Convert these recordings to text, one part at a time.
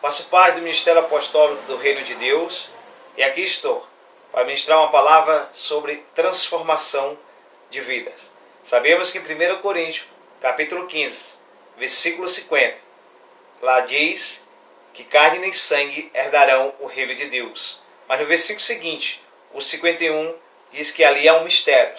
faço parte do Ministério Apostólico do Reino de Deus e aqui estou para ministrar uma palavra sobre transformação de vidas. Sabemos que em 1 Coríntios, capítulo 15, versículo 50, lá diz que carne nem sangue herdarão o reino de Deus. Mas no versículo seguinte, o 51, diz que ali há um mistério,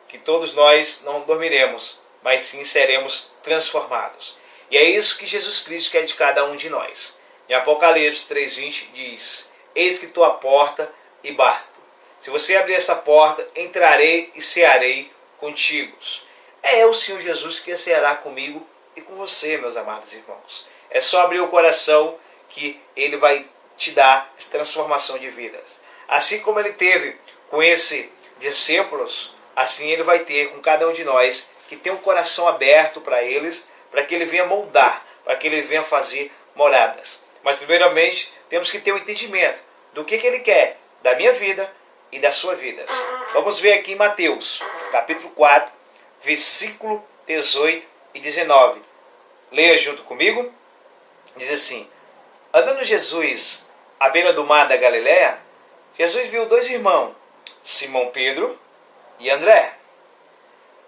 que todos nós não dormiremos, mas sim seremos transformados. E é isso que Jesus Cristo quer de cada um de nós. Em Apocalipse 3:20 diz: eis que estou à porta e bato. Se você abrir essa porta, entrarei e cearei contigo. É o Senhor Jesus que ceará comigo e com você, meus amados irmãos. É só abrir o coração que Ele vai te dar essa transformação de vidas. Assim como Ele teve com esses discípulos, assim Ele vai ter com cada um de nós que tem um coração aberto para eles, para que Ele venha moldar, para que Ele venha fazer moradas. Mas primeiramente temos que ter um entendimento do que Ele quer da minha vida e da sua vida. Vamos ver aqui em Mateus, capítulo 4, versículo 18 e 19. Leia junto comigo. Diz assim: andando Jesus à beira do mar da Galileia, Jesus viu dois irmãos, Simão Pedro e André.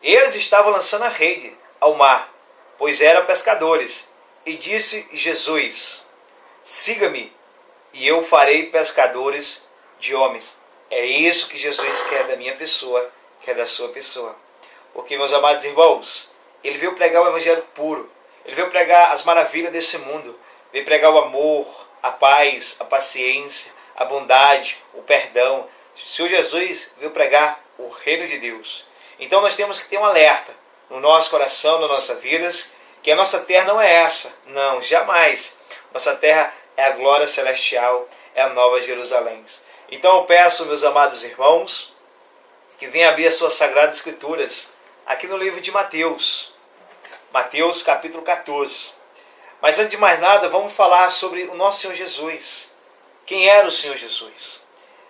Eles estavam lançando a rede ao mar, pois eram pescadores. E disse Jesus: siga-me, e eu farei pescadores de homens. É isso que Jesus quer da minha pessoa, quer da sua pessoa. Porque, meus amados irmãos, Ele veio pregar o evangelho puro. Ele veio pregar as maravilhas desse mundo. Veio pregar o amor, a paz, a paciência, a bondade, o perdão. O Senhor Jesus veio pregar o reino de Deus. Então nós temos que ter um alerta no nosso coração, nas nossas vidas, que a nossa terra não é essa. Não, jamais. Nossa terra é a glória celestial, é a nova Jerusalém. Então eu peço, meus amados irmãos, que venham abrir as suas sagradas escrituras aqui no livro de Mateus. Mateus capítulo 14. Mas antes de mais nada, vamos falar sobre o nosso Senhor Jesus. Quem era o Senhor Jesus?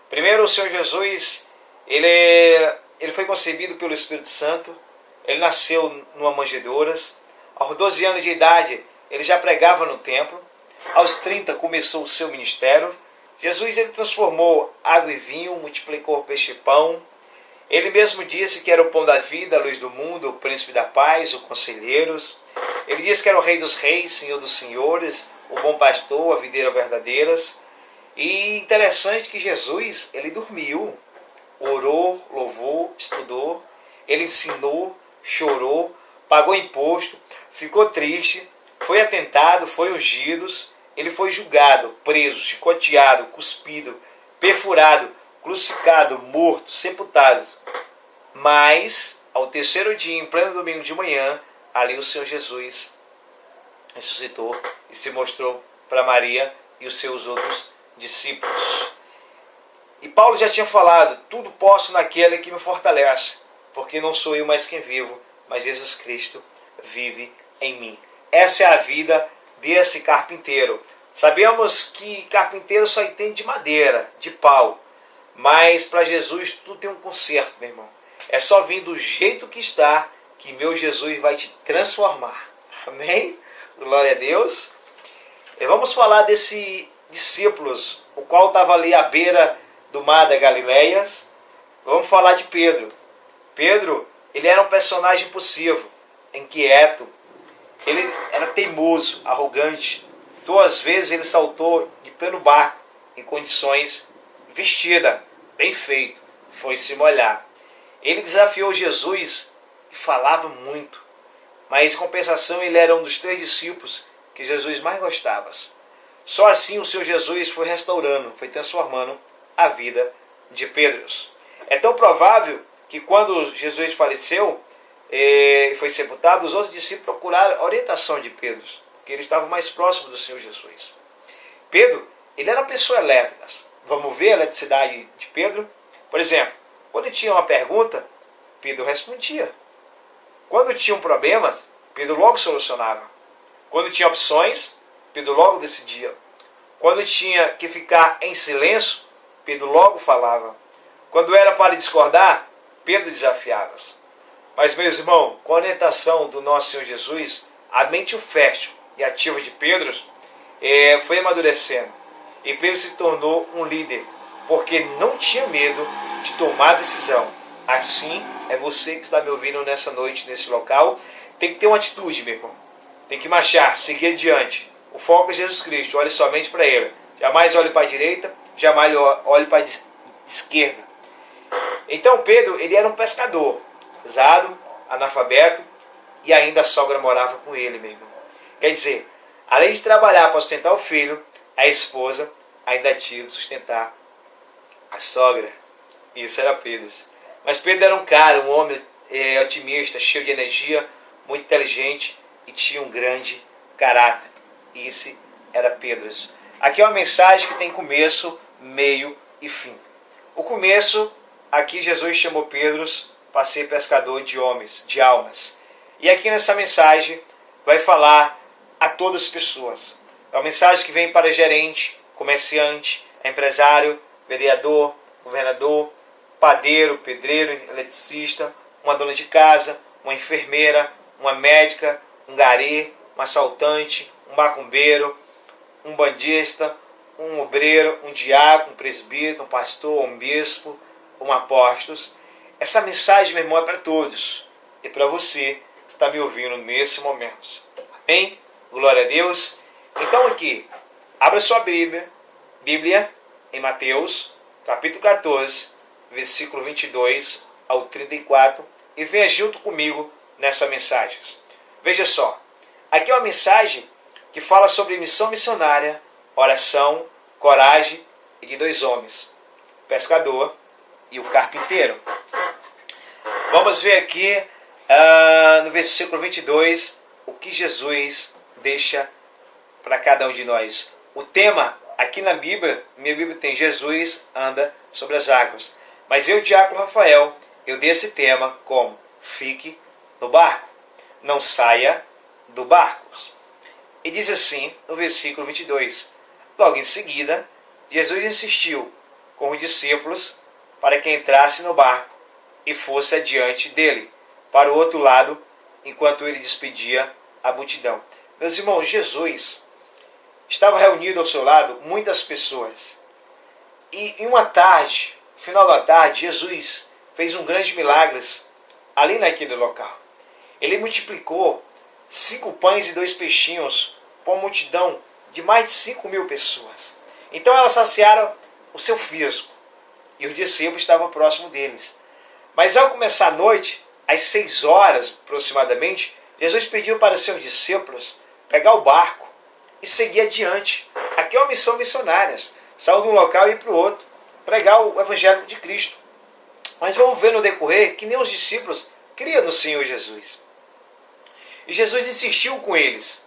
Primeiro, o Senhor Jesus, ele foi concebido pelo Espírito Santo. Ele nasceu numa manjedoura. Aos 12 anos de idade, ele já pregava no templo. Aos 30, começou o seu ministério. Jesus, ele transformou água e vinho, multiplicou peixe e pão. Ele mesmo disse que era o pão da vida, a luz do mundo, o príncipe da paz, o conselheiro. Ele disse que era o rei dos reis, senhor dos senhores, o bom pastor, a videira verdadeira. E interessante que Jesus, ele dormiu, orou, louvou, estudou, ele ensinou, chorou, pagou imposto, ficou triste, foi atentado, foi ungido, ele foi julgado, preso, chicoteado, cuspido, perfurado, crucificado, morto, sepultado. Mas, ao terceiro dia, em pleno domingo de manhã, ali o Senhor Jesus ressuscitou e se mostrou para Maria e os seus outros discípulos. E Paulo já tinha falado: tudo posso naquele que me fortalece, porque não sou eu mais quem vivo, mas Jesus Cristo vive em mim. Essa é a vida desse carpinteiro. Sabemos que carpinteiro só entende de madeira, de pau. Mas para Jesus tudo tem um conserto, meu irmão. É só vir do jeito que está que meu Jesus vai te transformar. Amém? Glória a Deus. E vamos falar desse discípulos, o qual estava ali à beira do mar da Galileia. Vamos falar de Pedro. Pedro, ele era um personagem possível, inquieto. Ele era teimoso, arrogante. 2 vezes ele saltou de pleno barco, em condições vestida, bem feito, foi se molhar. Ele desafiou Jesus e falava muito. Mas em compensação ele era um dos 3 discípulos que Jesus mais gostava. Só assim o Senhor Jesus foi restaurando, foi transformando a vida de Pedro. É tão provável que quando Jesus faleceu e foi sepultado, os outros discípulos procuraram a orientação de Pedro, porque eles estavam mais próximos do Senhor Jesus. Pedro, ele era uma pessoa elétrica. Vamos ver a eletricidade de Pedro. Por exemplo, quando tinha uma pergunta, Pedro respondia. Quando tinha um problema, Pedro logo solucionava. Quando tinha opções, Pedro logo decidia. Quando tinha que ficar em silêncio, Pedro logo falava. Quando era para discordar, Pedro desafiava. Mas, meus irmãos, com a orientação do nosso Senhor Jesus, a mente fértil e ativa de Pedro, foi amadurecendo. E Pedro se tornou um líder, porque não tinha medo de tomar decisão. Assim é você que está me ouvindo nessa noite, nesse local. Tem que ter uma atitude, meu irmão. Tem que marchar, seguir adiante. O foco é Jesus Cristo, olhe somente para Ele. Jamais olhe para a direita, jamais olhe para a esquerda. Então Pedro, ele era um pescador, casado, analfabeto, e ainda a sogra morava com ele, meu irmão. Quer dizer, além de trabalhar para sustentar o filho, a esposa ainda tinha que sustentar a sogra. Isso era Pedro. Mas Pedro era um cara, um homem otimista, cheio de energia, muito inteligente e tinha um grande caráter. Esse era Pedro. Aqui é uma mensagem que tem começo, meio e fim. O começo, aqui Jesus chamou Pedro para ser pescador de homens, de almas. E aqui nessa mensagem vai falar a todas as pessoas. É uma mensagem que vem para gerente, comerciante, empresário, vereador, governador, padeiro, pedreiro, eletricista, uma dona de casa, uma enfermeira, uma médica, um gari, um assaltante, um macumbeiro, um bandista, um obreiro, um diácono, um presbítero, um pastor, um bispo, um apóstolo. Essa mensagem, meu irmão, é para todos. E para você que está me ouvindo nesse momento. Amém? Glória a Deus. Então aqui, abra sua Bíblia em Mateus, capítulo 14, versículo 22 ao 34, e venha junto comigo nessa mensagem. Veja só, aqui é uma mensagem que fala sobre missão missionária, oração, coragem e de dois homens, o pescador e o carpinteiro. Vamos ver aqui no versículo 22 o que Jesus deixa para cada um de nós. O tema aqui na Bíblia, minha Bíblia tem Jesus anda sobre as águas. Mas eu, diácono Rafael, eu dei esse tema como fique no barco, não saia do barco. E diz assim no versículo 22. Logo em seguida, Jesus insistiu com os discípulos para que entrasse no barco e fosse adiante dele, para o outro lado, enquanto ele despedia a multidão. Meus irmãos, Jesus estava reunido ao seu lado muitas pessoas. E em uma tarde, no final da tarde, Jesus fez um grande milagre ali naquele local. Ele multiplicou 5 pães e 2 peixinhos para uma multidão de mais de 5.000 pessoas. Então elas saciaram o seu físico. E os discípulos estavam próximos deles. Mas ao começar a noite, às 6 horas aproximadamente, Jesus pediu para os seus discípulos pegar o barco e seguir adiante. Aqui é uma missão missionária. Sair de um local e ir para o outro. Pregar o Evangelho de Cristo. Mas vamos ver no decorrer que nem os discípulos criam no Senhor Jesus. E Jesus insistiu com eles.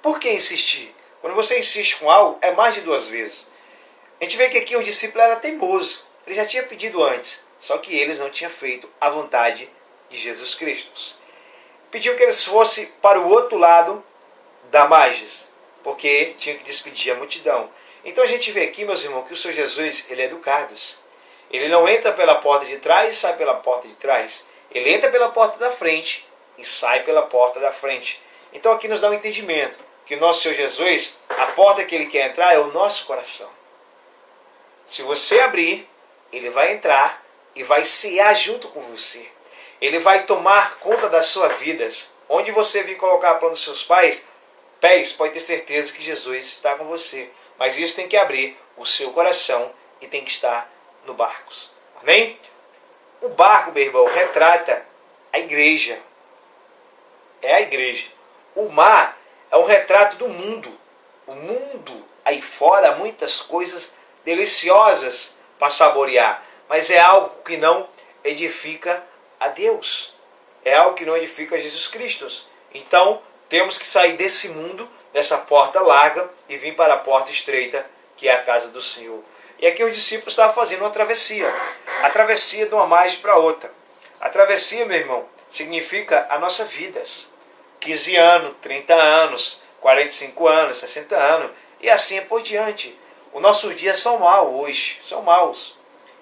Por que insistir? Quando você insiste com algo, é mais de 2 vezes. A gente vê que aqui o discípulo era teimoso. Ele já tinha pedido antes. Só que eles não tinham feito a vontade de Jesus Cristo. Pediu que eles fossem para o outro lado da margem, porque tinha que despedir a multidão. Então a gente vê aqui, meus irmãos, que o Senhor Jesus, ele é educado. Ele não entra pela porta de trás e sai pela porta de trás. Ele entra pela porta da frente e sai pela porta da frente. Então aqui nos dá um entendimento que o nosso Senhor Jesus, a porta que ele quer entrar é o nosso coração. Se você abrir, ele vai entrar e vai cear junto com você. Ele vai tomar conta das suas vidas. Onde você vir colocar a planta dos seus pés, pode ter certeza que Jesus está com você. Mas isso tem que abrir o seu coração e tem que estar no barco. Amém? O barco, meu irmão, retrata a igreja. É a igreja. O mar é um retrato do mundo. O mundo, aí fora, há muitas coisas deliciosas para saborear. Mas é algo que não edifica a Deus. É algo que não edifica a Jesus Cristo. Então, temos que sair desse mundo, dessa porta larga, e vir para a porta estreita, que é a casa do Senhor. E aqui os discípulos estavam fazendo uma travessia. A travessia de uma margem para outra. A travessia, meu irmão, significa a nossa vida. 15 anos, 30 anos, 45 anos, 60 anos, e assim por diante. Os nossos dias são maus hoje, são maus.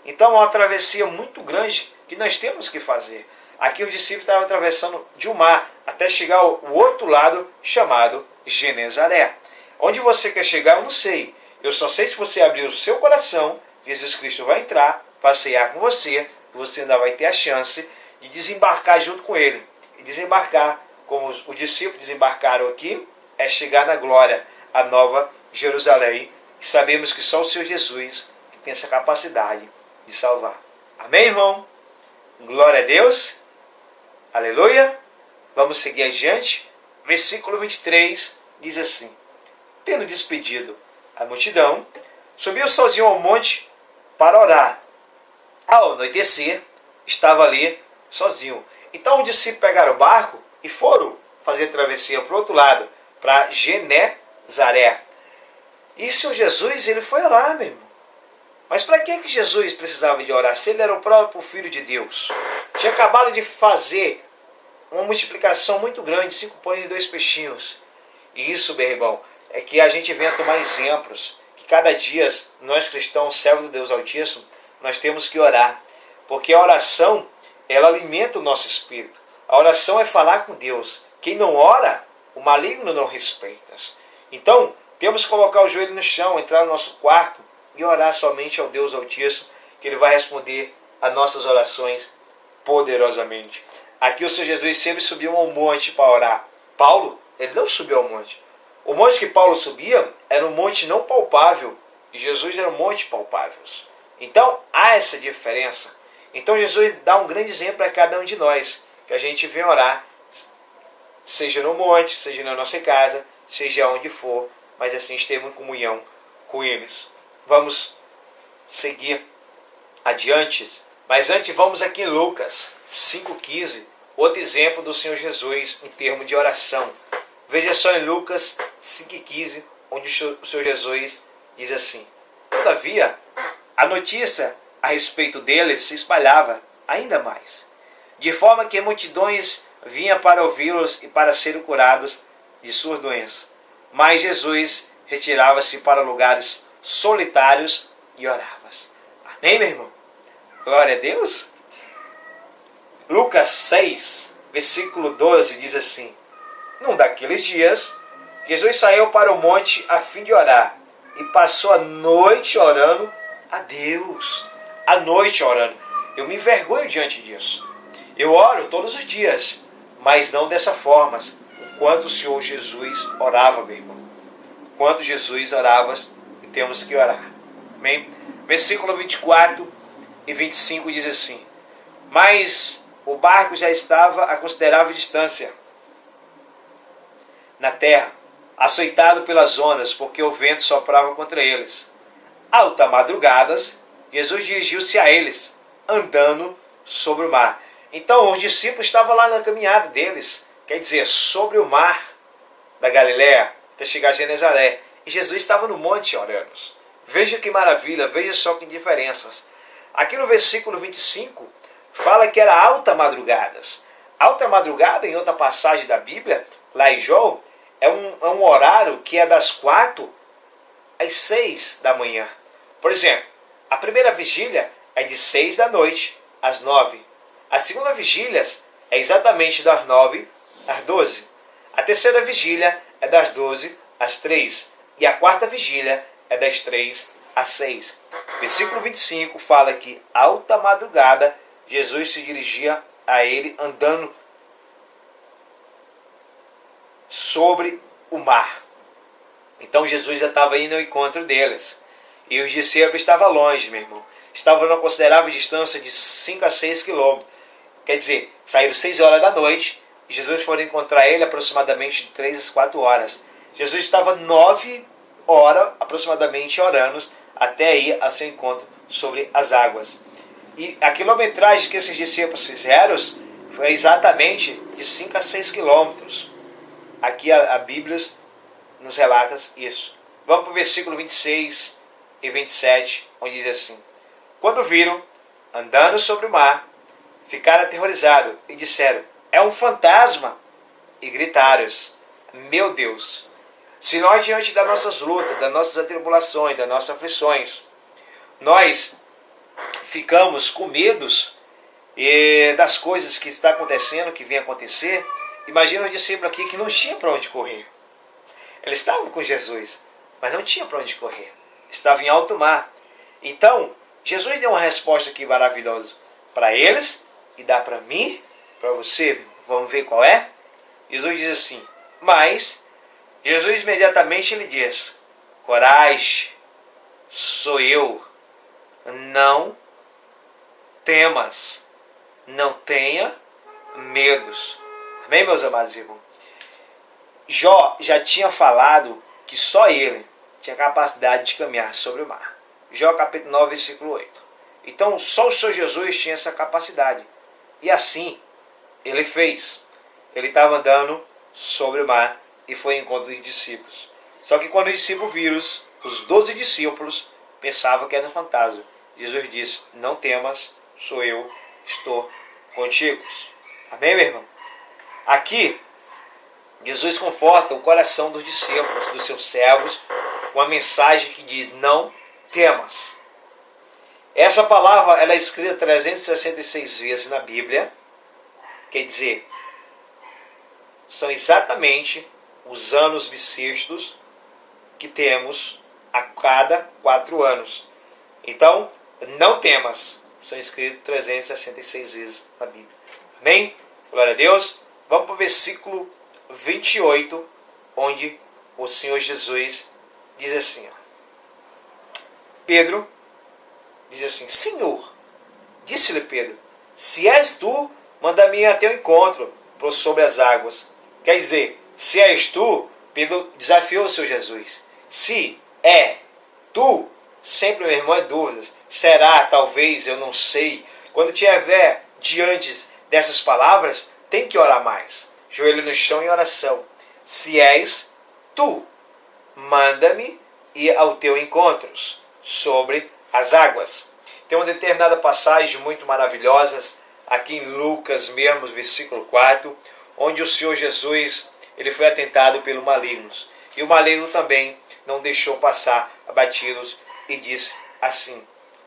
Então é uma travessia muito grande que nós temos que fazer. Aqui os discípulos estavam atravessando de um mar até chegar ao outro lado chamado Genezaré. Onde você quer chegar, eu não sei. Eu só sei se você abrir o seu coração, Jesus Cristo vai entrar, passear com você, e você ainda vai ter a chance de desembarcar junto com Ele. E desembarcar, como os discípulos desembarcaram aqui, é chegar na glória, a nova Jerusalém. E sabemos que só o Senhor Jesus tem essa capacidade de salvar. Amém, irmão? Glória a Deus. Aleluia. Vamos seguir adiante. Versículo 23 diz assim: tendo despedido a multidão, subiu sozinho ao monte para orar. Ao anoitecer, estava ali sozinho. Então os discípulos pegaram o barco e foram fazer travessia para o outro lado, para Genezaré. E o Senhor Jesus, ele foi orar, meu irmão. Mas para que Jesus precisava de orar? Se ele era o próprio Filho de Deus. Tinha acabado de fazer uma multiplicação muito grande, 5 pães e 2 peixinhos. E isso, meu irmão, é que a gente venha tomar exemplos. Que cada dia, nós cristãos, servos do Deus Altíssimo, nós temos que orar. Porque a oração, ela alimenta o nosso espírito. A oração é falar com Deus. Quem não ora, o maligno não respeita. Então, temos que colocar o joelho no chão, entrar no nosso quarto e orar somente ao Deus Altíssimo, que Ele vai responder as nossas orações poderosamente. Aqui o Senhor Jesus sempre subiu ao monte para orar. Paulo, ele não subiu ao monte. O monte que Paulo subia era um monte não palpável, e Jesus era um monte palpável. Então, há essa diferença. Então, Jesus dá um grande exemplo a cada um de nós, que a gente vem orar, seja no monte, seja na nossa casa, seja onde for, mas assim estemos em comunhão com eles. Vamos seguir adiante, mas antes vamos aqui em Lucas 5,15, outro exemplo do Senhor Jesus em termos de oração. Veja só em Lucas 5,15, onde o Senhor Jesus diz assim: todavia, a notícia a respeito deles se espalhava ainda mais, de forma que multidões vinham para ouvi-los e para serem curados de suas doenças. Mas Jesus retirava-se para lugares solitários e orava. Amém, meu irmão? Glória a Deus. Lucas 6, versículo 12 diz assim: num daqueles dias, Jesus saiu para o monte a fim de orar e passou a noite orando a Deus. A noite orando. Eu me envergonho diante disso. Eu oro todos os dias, mas não dessa forma. Quando o Senhor Jesus orava, meu irmão. Quando Jesus orava, temos que orar. Amém? Versículo 24 e 25 diz assim: mas o barco já estava a considerável distância na terra, açoitado pelas ondas, porque o vento soprava contra eles. Alta madrugadas, Jesus dirigiu-se a eles, andando sobre o mar. Então os discípulos estavam lá na caminhada deles, quer dizer, sobre o mar da Galileia, até chegar a Genezaré. E Jesus estava no monte orando. Veja que maravilha, veja só que diferenças. Aqui no versículo 25, fala que era alta madrugadas. Alta madrugada, em outra passagem da Bíblia, lá em João, é um horário que é das 4 às 6 da manhã. Por exemplo, a primeira vigília é de 6 da noite às 9. A segunda vigília é exatamente das 9 às 12. A terceira vigília é das 12 às 3. E a quarta vigília é das 3 às 6. Versículo 25 fala que alta madrugada Jesus se dirigia a ele andando sobre o mar. Então Jesus já estava indo ao encontro deles. E os discípulos estavam longe, meu irmão. Estavam numa considerável distância de 5 a 6 quilômetros. Quer dizer, saíram 6 horas da noite e Jesus foi encontrar ele aproximadamente de 3 às 4 horas. Jesus estava 9 horas aproximadamente orando até ir ao seu encontro sobre as águas. E a quilometragem que esses discípulos fizeram foi exatamente de 5 a 6 quilômetros. Aqui a Bíblia nos relata isso. Vamos para o versículo 26 e 27, onde diz assim: quando viram, andando sobre o mar, ficaram aterrorizados e disseram: é um fantasma! E gritaram: meu Deus! Se nós, diante das nossas lutas, das nossas atribulações, das nossas aflições, nós ficamos com medos das coisas que está acontecendo, que vem acontecer, imagina um discípulo aqui que não tinha para onde correr. Eles estavam com Jesus, mas não tinha para onde correr. Estavam em alto mar. Então, Jesus deu uma resposta aqui maravilhosa para eles e dá para mim, para você. Vamos ver qual é? Jesus diz assim, mas Jesus imediatamente lhe diz, coragem, sou eu, não temas, não tenha medos. Amém, meus amados irmãos? Jó já tinha falado que só ele tinha capacidade de caminhar sobre o mar. Jó capítulo 9, versículo 8. Então só o Senhor Jesus tinha essa capacidade. E assim ele fez. Ele estava andando sobre o mar e foi ao encontro dos discípulos. Só que quando os discípulos viram, os 12 discípulos pensavam que era um fantasma. Jesus disse, não temas, sou eu, estou contigo. Amém, meu irmão? Aqui, Jesus conforta o coração dos discípulos, dos seus servos, com a mensagem que diz, não temas. Essa palavra ela é escrita 366 vezes na Bíblia, quer dizer, são exatamente os anos bissextos que temos a cada 4 anos. Então, não temas, são escritos 366 vezes na Bíblia. Amém? Glória a Deus. Vamos para o versículo 28, onde o Senhor Jesus diz assim, Pedro diz assim, Senhor, disse-lhe Pedro, se és tu, manda-me ir até o encontro por sobre as águas. Quer dizer, se és tu, Pedro desafiou o Senhor Jesus. Se é tu, sempre, meu irmão, é dúvidas. Será, talvez, eu não sei. Quando tiver diante dessas palavras, tem que orar mais. Joelho no chão em oração. Se és tu, manda-me ir ao teu encontro sobre as águas. Tem uma determinada passagem muito maravilhosa, aqui em Lucas mesmo, versículo 4, onde o Senhor Jesus ele foi atentado pelo maligno. E o maligno também não deixou passar abatidos e disse assim.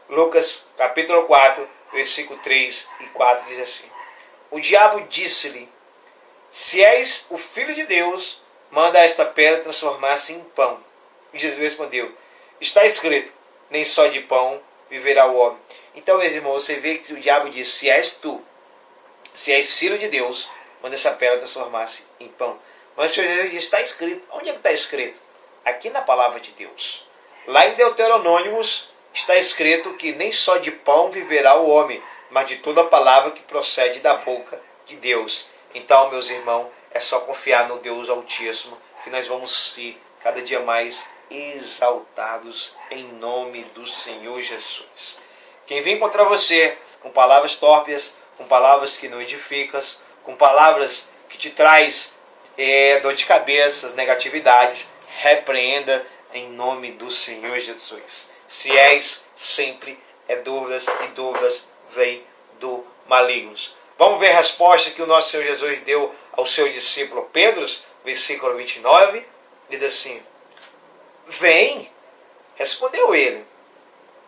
Lucas capítulo 4, versículo 3 e 4 diz assim. O diabo disse-lhe, se és o Filho de Deus, manda esta pedra transformar-se em pão. E Jesus respondeu, está escrito, nem só de pão viverá o homem. Então, meus irmãos, você vê que o diabo diz, se és tu, se és Filho de Deus, manda essa pedra transformar-se em pão. Mas o Senhor Jesus diz, está escrito. Onde é que está escrito? Aqui na palavra de Deus. Lá em Deuteronômicos está escrito que nem só de pão viverá o homem, mas de toda a palavra que procede da boca de Deus. Então, meus irmãos, é só confiar no Deus Altíssimo, que nós vamos ser cada dia mais exaltados em nome do Senhor Jesus. Quem vem contra você com palavras torpes, com palavras que não edificam, com palavras que te traz dor de cabeça, negatividades, repreenda em nome do Senhor Jesus. Se és, sempre é dúvidas, e dúvidas vêm do maligno. Vamos ver a resposta que o nosso Senhor Jesus deu ao seu discípulo Pedro, versículo 29, diz assim, vem, respondeu ele.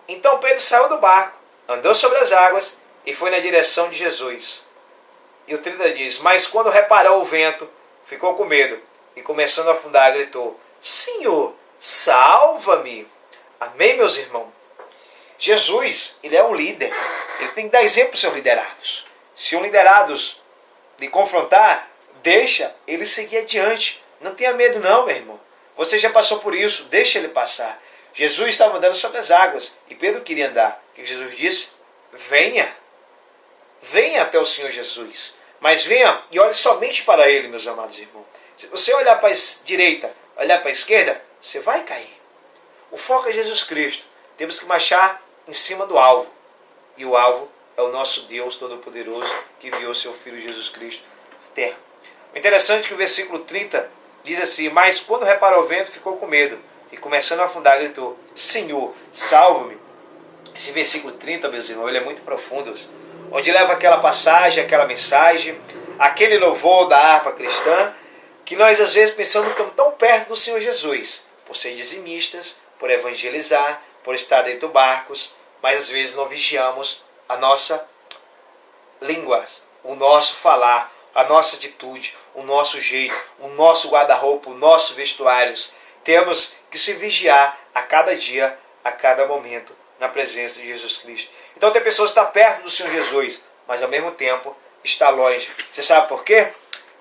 Então Pedro saiu do barco, andou sobre as águas e foi na direção de Jesus. E o 30 diz, mas quando reparou o vento, ficou com medo e começando a afundar, gritou, Senhor, salva-me. Amém, meus irmãos? Jesus, ele é um líder. Ele tem que dar exemplo para os seus liderados. Se um liderados lhe confrontar, deixa ele seguir adiante. Não tenha medo não, meu irmão. Você já passou por isso, deixa ele passar. Jesus estava andando sobre as águas e Pedro queria andar. O que Jesus disse? Venha. Venha até o Senhor Jesus. Mas venha e olhe somente para Ele, meus amados irmãos. Se você olhar para a direita, olhar para a esquerda, você vai cair. O foco é Jesus Cristo. Temos que marchar em cima do alvo. E o alvo é o nosso Deus Todo-Poderoso que enviou seu Filho Jesus Cristo à terra. O interessante é que o versículo 30 diz assim, mas quando reparou o vento, ficou com medo. E começando a afundar, gritou, Senhor, salva-me. Esse versículo 30, meus irmãos, ele é muito profundo. Onde leva aquela passagem, aquela mensagem, aquele louvor da harpa cristã, que nós às vezes pensamos que estamos tão perto do Senhor Jesus, por ser dizimistas, por evangelizar, por estar dentro de barcos, mas às vezes não vigiamos a nossa língua, o nosso falar, a nossa atitude, o nosso jeito, o nosso guarda-roupa, o nosso vestuário. Temos que se vigiar a cada dia, a cada momento, na presença de Jesus Cristo. Então tem pessoas que estão perto do Senhor Jesus, mas ao mesmo tempo está longe. Você sabe por quê?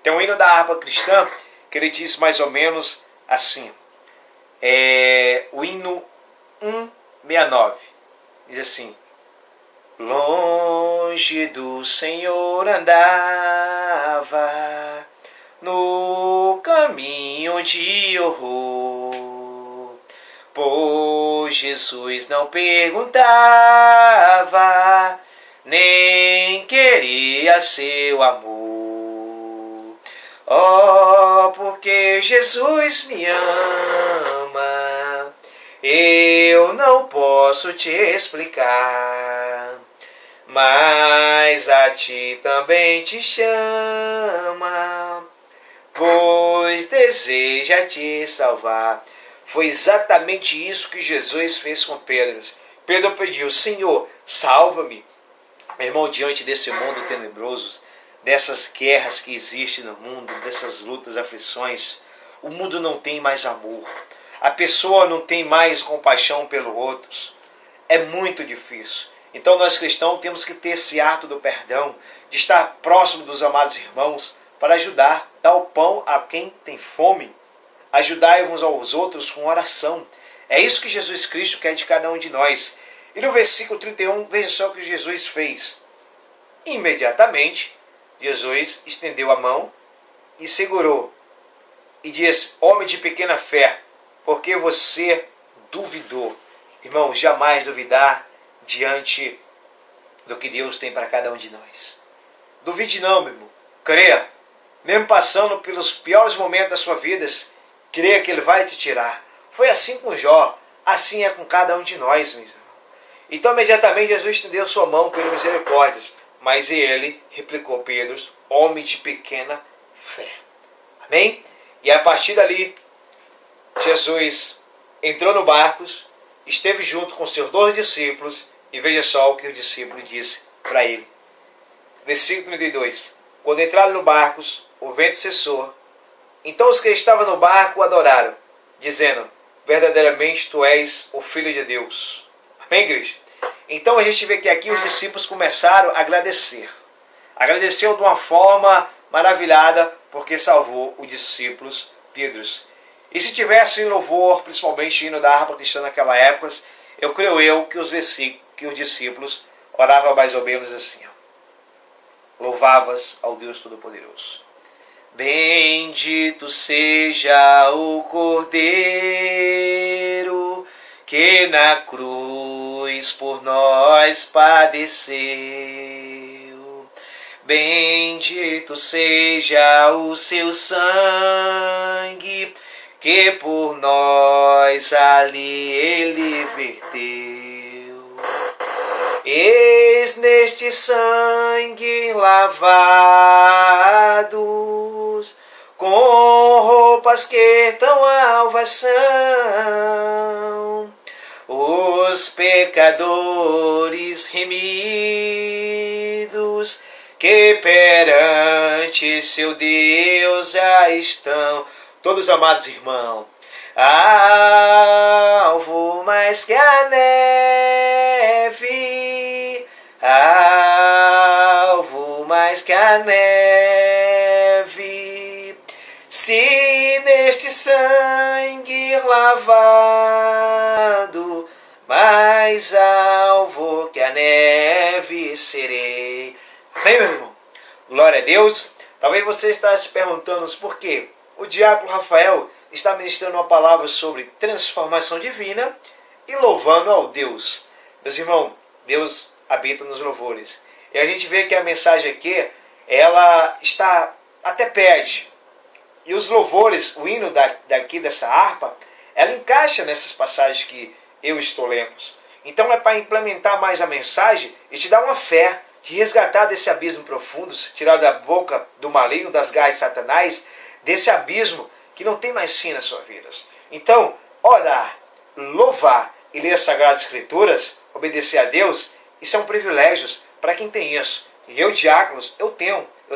Tem um hino da harpa cristã que ele diz mais ou menos assim. O hino 169. Diz assim: longe do Senhor andava, no caminho de horror, pois Jesus não perguntava, nem queria seu amor. Oh, porque Jesus me ama, eu não posso te explicar, mas a ti também te chama, pois deseja te salvar. Foi exatamente isso que Jesus fez com Pedro. Pedro pediu: Senhor, salva-me. Meu irmão, diante desse mundo tenebroso, dessas guerras que existem no mundo, dessas lutas, aflições, o mundo não tem mais amor. A pessoa não tem mais compaixão pelos outros. É muito difícil. Então nós cristãos temos que ter esse ato do perdão, de estar próximo dos amados irmãos, para ajudar, dar o pão a quem tem fome, ajudar uns aos outros com oração. É isso que Jesus Cristo quer de cada um de nós. E no versículo 31, veja só o que Jesus fez. Imediatamente, Jesus estendeu a mão e segurou. E disse: homem de pequena fé, porque você duvidou. Irmão, jamais duvidar diante do que Deus tem para cada um de nós. Duvide não, meu irmão. Creia. Mesmo passando pelos piores momentos da sua vida, creia que Ele vai te tirar. Foi assim com Jó. Assim é com cada um de nós, meu irmão. Então, imediatamente, Jesus estendeu sua mão pela misericórdia. Mas ele replicou: Pedro, homem de pequena fé. Amém? E a partir dali, Jesus entrou no barco, esteve junto com seus 12 discípulos, e veja só o que o discípulo disse para ele. Versículo 32. Quando entraram no barco, o vento cessou. Então os que estavam no barco o adoraram, dizendo: verdadeiramente tu és o Filho de Deus. Amém, igreja? Então a gente vê que aqui os discípulos começaram a agradecer. Agradeceu de uma forma maravilhada, porque salvou os discípulos Pedro. E se tivesse louvor, principalmente hino da harpa cristã naquela época, eu creio que os discípulos oravam mais ou menos assim: louvavas ao Deus Todo-Poderoso. Bendito seja o Cordeiro que na cruz por nós padeceu. Bendito seja o seu sangue que por nós ali ele verteu. Eis neste sangue lavados, com roupas que tão alvas são, os pecadores remidos, que perante seu Deus já estão. Todos amados irmãos, alvo mais que a neve, alvo mais que a neve, se neste sangue lavado, mais alvo que a neve serei. Amém, meu irmão? Glória a Deus. Talvez você está se perguntando por quê. O diácono Rafael está ministrando uma palavra sobre transformação divina e louvando ao Deus. Meus irmãos, Deus habita nos louvores. E a gente vê que a mensagem aqui, ela está até pede. E os louvores, o hino daqui dessa harpa, ela encaixa nessas passagens que eu estou lendo. Então é para implementar mais a mensagem e te dar uma fé, te resgatar desse abismo profundo, tirar da boca do maligno, das garras de Satanás, desse abismo que não tem mais fim nas suas vidas. Então, orar, louvar e ler as Sagradas Escrituras, obedecer a Deus, isso é um privilégio para quem tem isso. E eu, diáconos, eu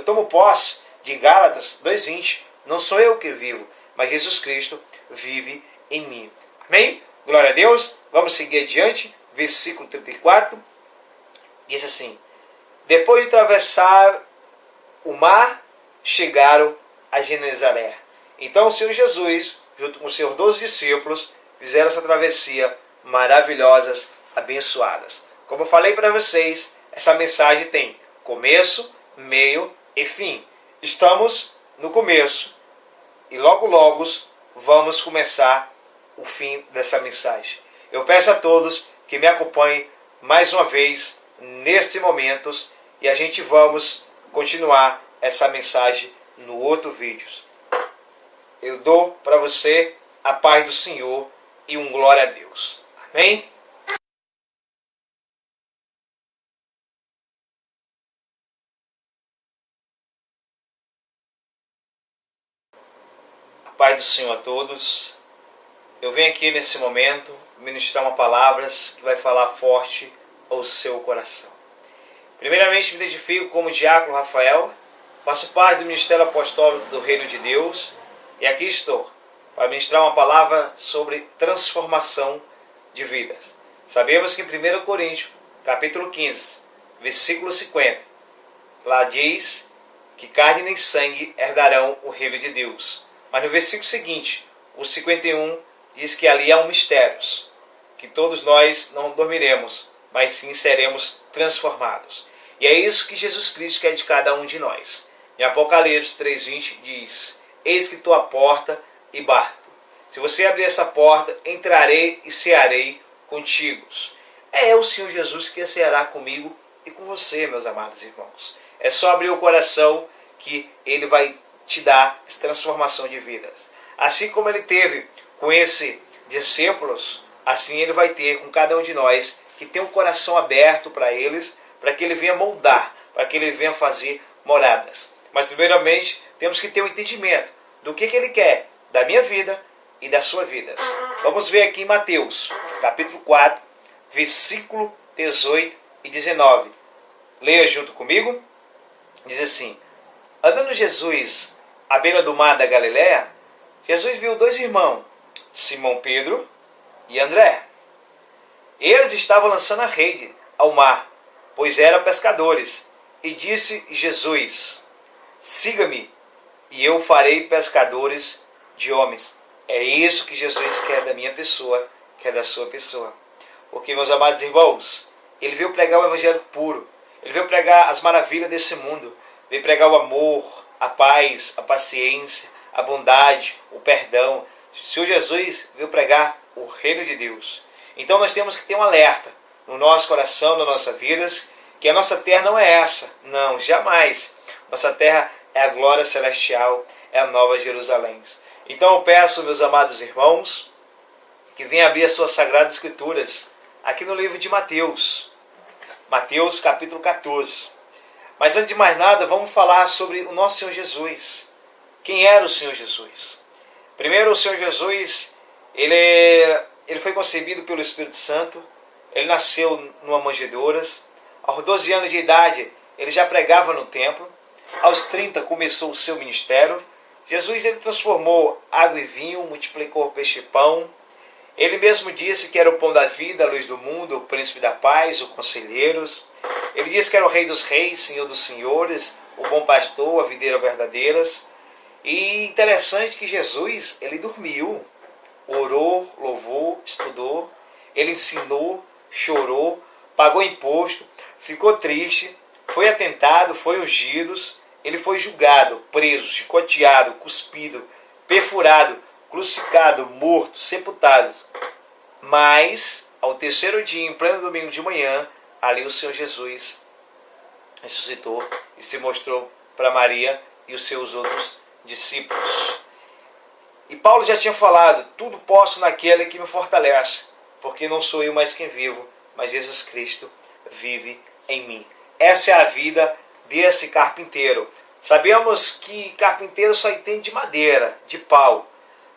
tomo posse de Gálatas 2:20, não sou eu que vivo, mas Jesus Cristo vive em mim. Amém? Glória a Deus. Vamos seguir adiante. Versículo 34. Diz assim: depois de atravessar o mar, chegaram a Genezaré. Então o Senhor Jesus, junto com os seus 12 discípulos, fizeram essa travessia maravilhosas, abençoadas. Como eu falei para vocês, essa mensagem tem começo, meio e fim. Estamos no começo e logo vamos começar o fim dessa mensagem. Eu peço a todos que me acompanhem mais uma vez neste momento e a gente vamos continuar essa mensagem no outro vídeo. Eu dou para você a paz do Senhor e um glória a Deus. Amém? A paz do Senhor a todos. Eu venho aqui nesse momento ministrar uma palavra que vai falar forte ao seu coração. Primeiramente, me identifico como Diácono Rafael, faço parte do Ministério Apostólico do Reino de Deus e aqui estou para ministrar uma palavra sobre transformação de vidas. Sabemos que em 1 Coríntios, capítulo 15, versículo 50, lá diz que carne nem sangue herdarão o reino de Deus. Mas no versículo seguinte, o 51, diz que ali há um mistério, que todos nós não dormiremos, mas sim seremos transformados. E é isso que Jesus Cristo quer de cada um de nós. Em Apocalipse 3:20 diz: eis que estou à porta e bato. Se você abrir essa porta, entrarei e cearei contigo. É o Senhor Jesus que ceará comigo e com você, meus amados irmãos. É só abrir o coração que Ele vai te dar essa transformação de vidas. Assim como Ele teve com esses discípulos, assim Ele vai ter com cada um de nós que tem um coração aberto para eles, para que Ele venha moldar, para que Ele venha fazer moradas. Mas primeiramente temos que ter um entendimento do que Ele quer da minha vida e da sua vida. Vamos ver aqui em Mateus, capítulo 4, versículo 18 e 19. Leia junto comigo. Diz assim: andando Jesus à beira do mar da Galiléia, Jesus viu dois irmãos, Simão Pedro e André. Eles estavam lançando a rede ao mar, pois eram pescadores. E disse Jesus: siga-me, e eu farei pescadores de homens. É isso que Jesus quer da minha pessoa, quer da sua pessoa. Porque, meus amados irmãos, Ele veio pregar o evangelho puro. Ele veio pregar as maravilhas desse mundo. Veio pregar o amor, a paz, a paciência, a bondade, o perdão. O Senhor Jesus veio pregar o reino de Deus. Então nós temos que ter um alerta no nosso coração, nas nossas vidas, que a nossa terra não é essa. Não, jamais. Nossa terra é a glória celestial, é a nova Jerusalém. Então eu peço, meus amados irmãos, que venham abrir as suas sagradas escrituras aqui no livro de Mateus. Mateus capítulo 14. Mas antes de mais nada, vamos falar sobre o nosso Senhor Jesus. Quem era o Senhor Jesus? Primeiro, o Senhor Jesus, ele foi concebido pelo Espírito Santo. Ele nasceu numa manjedoura. Aos 12 anos de idade, ele já pregava no templo. Aos 30, começou o seu ministério. Jesus, ele transformou água e vinho, multiplicou peixe e pão. Ele mesmo disse que era o pão da vida, a luz do mundo, o príncipe da paz, o conselheiro. Ele disse que era o rei dos reis, senhor dos senhores, o bom pastor, a videira verdadeira. E interessante que Jesus, ele dormiu, orou, louvou, estudou, ele ensinou, chorou, pagou imposto, ficou triste, foi atentado, foi ungido, ele foi julgado, preso, chicoteado, cuspido, perfurado, crucificado, morto, sepultado. Mas, ao terceiro dia, em pleno domingo de manhã, ali o Senhor Jesus ressuscitou e se mostrou para Maria e os seus outros discípulos. E Paulo já tinha falado: tudo posso naquele que me fortalece, porque não sou eu mais quem vivo, mas Jesus Cristo vive em mim. Essa é a vida desse carpinteiro. Sabemos que carpinteiro só entende de madeira, de pau.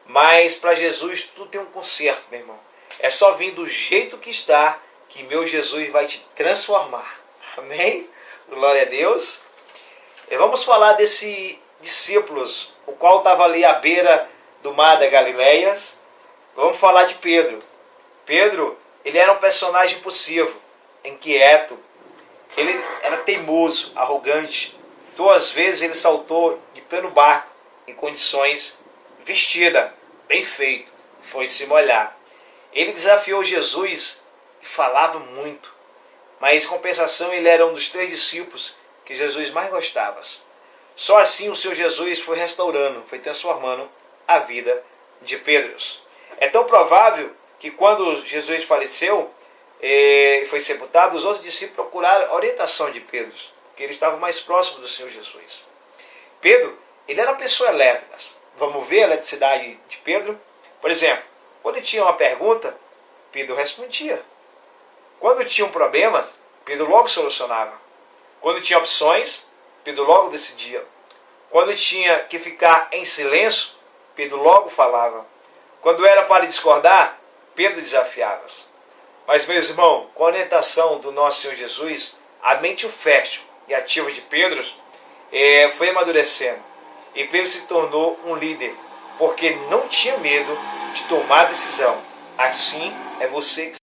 Mas para Jesus tudo tem um conserto, meu irmão. É só vir do jeito que está, que meu Jesus vai te transformar. Amém? Glória a Deus. E vamos falar desse discípulos, o qual estava ali à beira do mar da Galileia. Vamos falar de Pedro. Pedro, ele era um personagem impulsivo, inquieto, ele era teimoso, arrogante. 2 vezes ele saltou de pleno barco, em condições vestida, bem feito, foi se molhar. Ele desafiou Jesus e falava muito, mas em compensação ele era um dos 3 discípulos que Jesus mais gostava. Só assim o seu Jesus foi restaurando, foi transformando a vida de Pedro. É tão provável que quando Jesus faleceu, foi sepultado, os outros discípulos procuraram a orientação de Pedro, porque eles estavam mais próximos do Senhor Jesus. Pedro, ele era uma pessoa elétrica. Vamos ver a eletricidade de Pedro? Por exemplo, quando tinha uma pergunta, Pedro respondia. Quando tinha um problema, Pedro logo solucionava. Quando tinha opções, Pedro logo decidia. Quando tinha que ficar em silêncio, Pedro logo falava. Quando era para discordar, Pedro desafiava. Mas, meu irmão, com a orientação do nosso Senhor Jesus, a mente fértil e ativa de Pedro foi amadurecendo. E Pedro se tornou um líder, porque não tinha medo de tomar decisão. Assim é você que